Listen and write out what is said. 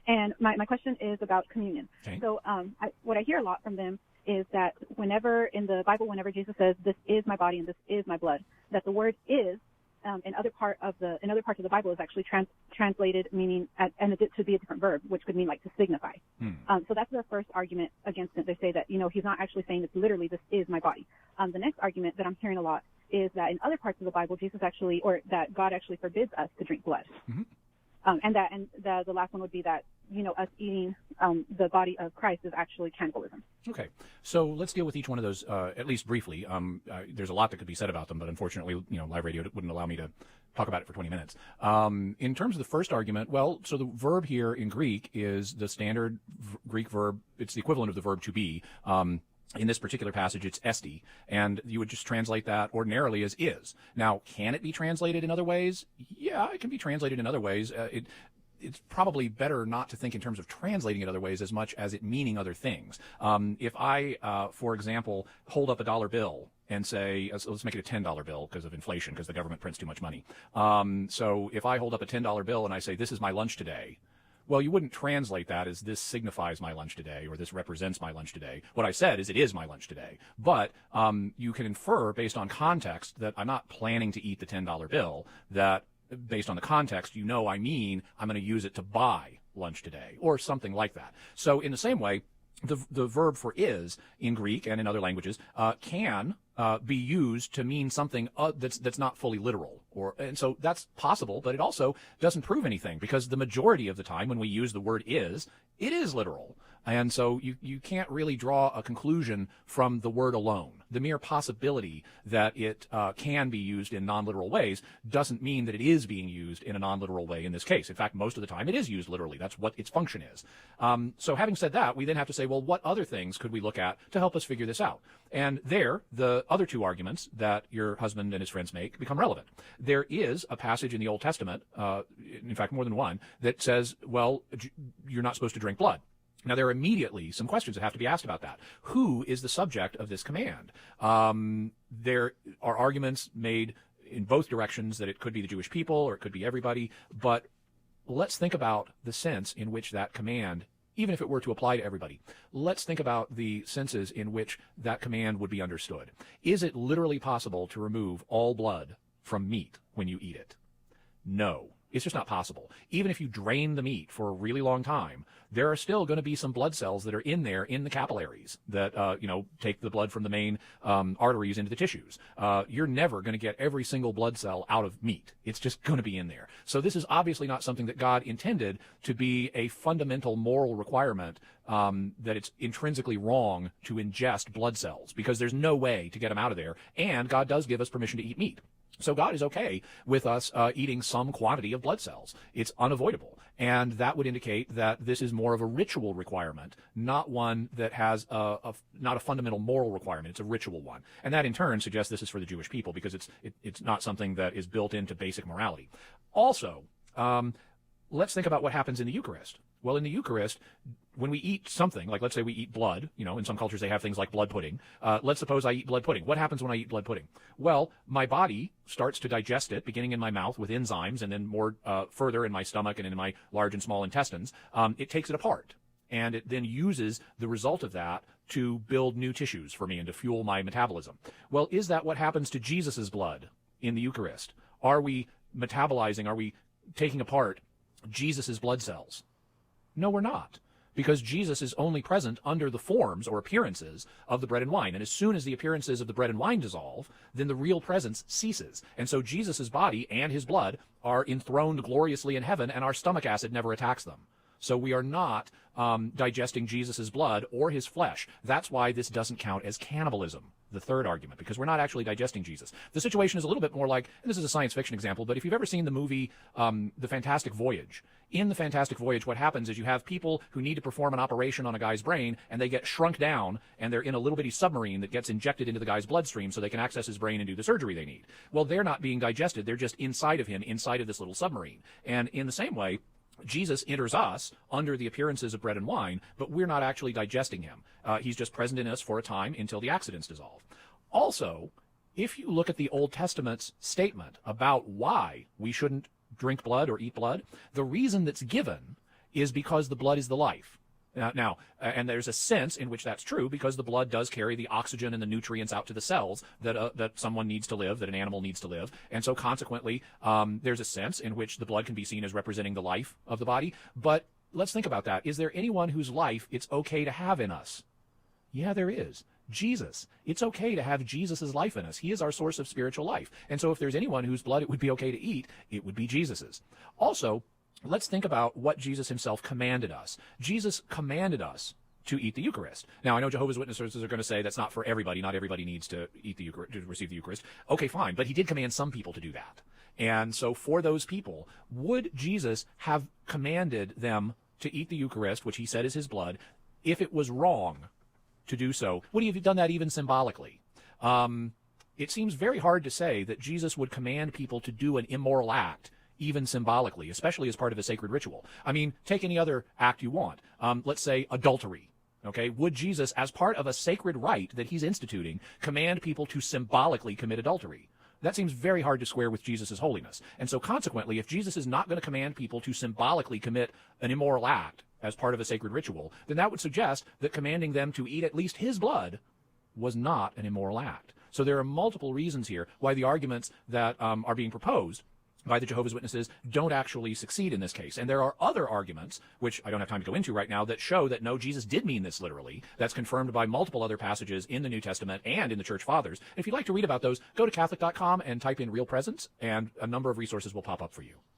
And my question is about communion. Okay. So what I hear a lot from them is that whenever in the Bible, whenever Jesus says, "This is my body and this is my blood," that the word "is" in other parts of the Bible is actually translated meaning and it to be a different verb, which could mean like to signify. So that's their first argument against it. They say that he's not actually saying it's literally "this is my body." The next argument that I'm hearing a lot is that in other parts of the Bible, that God actually forbids us to drink blood. Mm-hmm. And the last one would be that us eating the body of Christ is actually cannibalism. Okay, so let's deal with each one of those at least briefly. There's a lot that could be said about them, but unfortunately, live radio wouldn't allow me to talk about it for 20 minutes. In terms of the first argument, well, so the verb here in Greek is the standard Greek verb. It's the equivalent of the verb to be. In this particular passage, it's esti, and you would just translate that ordinarily as is. Now, can it be translated in other ways? Yeah, it can be translated in other ways. It's probably better not to think in terms of translating it other ways as much as it meaning other things. If I, for example, hold up a dollar bill and say, let's make it a $10 bill because of inflation, because the government prints too much money. So if I hold up a $10 bill and I say, "This is my lunch today," well, you wouldn't translate that as "this signifies my lunch today" or "this represents my lunch today." What I said is "it is my lunch today." But you can infer based on context that I'm not planning to eat the $10 bill, that based on the context, I mean I'm going to use it to buy lunch today or something like that. So in the same way, the verb for "is" in Greek and in other languages can be used to mean something that's not fully literal, and so that's possible, but it also doesn't prove anything, because the majority of the time when we use the word "is," it is literal. And so you can't really draw a conclusion from the word alone. The mere possibility that it can be used in non-literal ways doesn't mean that it is being used in a non-literal way in this case. In fact, most of the time it is used literally. That's what its function is. So having said that, we then have to say, well, what other things could we look at to help us figure this out? And there, the other two arguments that your husband and his friends make become relevant. There is a passage in the Old Testament, in fact, more than one, that says, well, you're not supposed to drink blood. Now, there are immediately some questions that have to be asked about that. Who is the subject of this command? There are arguments made in both directions that it could be the Jewish people or it could be everybody, but let's think about the sense in which that command, even if it were to apply to everybody, let's think about the senses in which that command would be understood. Is it literally possible to remove all blood from meat when you eat it? No. It's just not possible. Even if you drain the meat for a really long time, there are still going to be some blood cells that are in there in the capillaries that, take the blood from the main arteries into the tissues. You're never going to get every single blood cell out of meat. It's just going to be in there. So this is obviously not something that God intended to be a fundamental moral requirement, that it's intrinsically wrong to ingest blood cells, because there's no way to get them out of there. And God does give us permission to eat meat. So God is okay with us eating some quantity of blood cells. It's unavoidable. And that would indicate that this is more of a ritual requirement, not one that has not a fundamental moral requirement. It's a ritual one. And that in turn suggests this is for the Jewish people, because it's not something that is built into basic morality. Also, let's think about what happens in the Eucharist. Well, in the Eucharist, when we eat something, like let's say we eat blood, in some cultures they have things like blood pudding. Let's suppose I eat blood pudding. What happens when I eat blood pudding? Well, my body starts to digest it, beginning in my mouth with enzymes, and then more further in my stomach and in my large and small intestines. It takes it apart, and it then uses the result of that to build new tissues for me and to fuel my metabolism. Well, is that what happens to Jesus's blood in the Eucharist? Are we metabolizing, are we taking apart Jesus's blood cells? No, we're not, because Jesus is only present under the forms or appearances of the bread and wine. And as soon as the appearances of the bread and wine dissolve, then the real presence ceases. And so Jesus's body and his blood are enthroned gloriously in heaven, and our stomach acid never attacks them. So we are not digesting Jesus's blood or his flesh. That's why this doesn't count as cannibalism, the third argument, because we're not actually digesting Jesus. The situation is a little bit more like, and this is a science fiction example, but if you've ever seen the movie The Fantastic Voyage, in The Fantastic Voyage, what happens is you have people who need to perform an operation on a guy's brain, and they get shrunk down, and they're in a little bitty submarine that gets injected into the guy's bloodstream so they can access his brain and do the surgery they need. Well, they're not being digested. They're just inside of him, inside of this little submarine. And in the same way, Jesus enters us under the appearances of bread and wine, but we're not actually digesting him. He's just present in us for a time until the accidents dissolve. Also, if you look at the Old Testament's statement about why we shouldn't drink blood or eat blood, the reason that's given is because the blood is the life. And there's a sense in which that's true because the blood does carry the oxygen and the nutrients out to the cells that someone needs to live, that an animal needs to live. And so consequently, there's a sense in which the blood can be seen as representing the life of the body. But let's think about that. Is there anyone whose life it's okay to have in us? Yeah, there is. Jesus. It's okay to have Jesus' life in us. He is our source of spiritual life. And so if there's anyone whose blood it would be okay to eat, it would be Jesus's. Also, let's think about what Jesus himself commanded us. Jesus commanded us to eat the Eucharist. Now, I know Jehovah's Witnesses are going to say that's not for everybody. Not everybody needs to eat the Eucharist, to receive the Eucharist. Okay, fine. But he did command some people to do that. And so for those people, would Jesus have commanded them to eat the Eucharist, which he said is his blood, if it was wrong to do so? Would he have done that even symbolically? It seems very hard to say that Jesus would command people to do an immoral act even symbolically, especially as part of a sacred ritual. I mean, take any other act you want. Let's say adultery. Okay, would Jesus, as part of a sacred rite that he's instituting, command people to symbolically commit adultery? That seems very hard to square with Jesus' holiness. And so consequently, if Jesus is not going to command people to symbolically commit an immoral act as part of a sacred ritual, then that would suggest that commanding them to eat at least his blood was not an immoral act. So there are multiple reasons here why the arguments that are being proposed by the Jehovah's Witnesses don't actually succeed in this case. And there are other arguments, which I don't have time to go into right now, that show that no, Jesus did mean this literally. That's confirmed by multiple other passages in the New Testament and in the Church Fathers. If you'd like to read about those, go to Catholic.com and type in real presence, and a number of resources will pop up for you.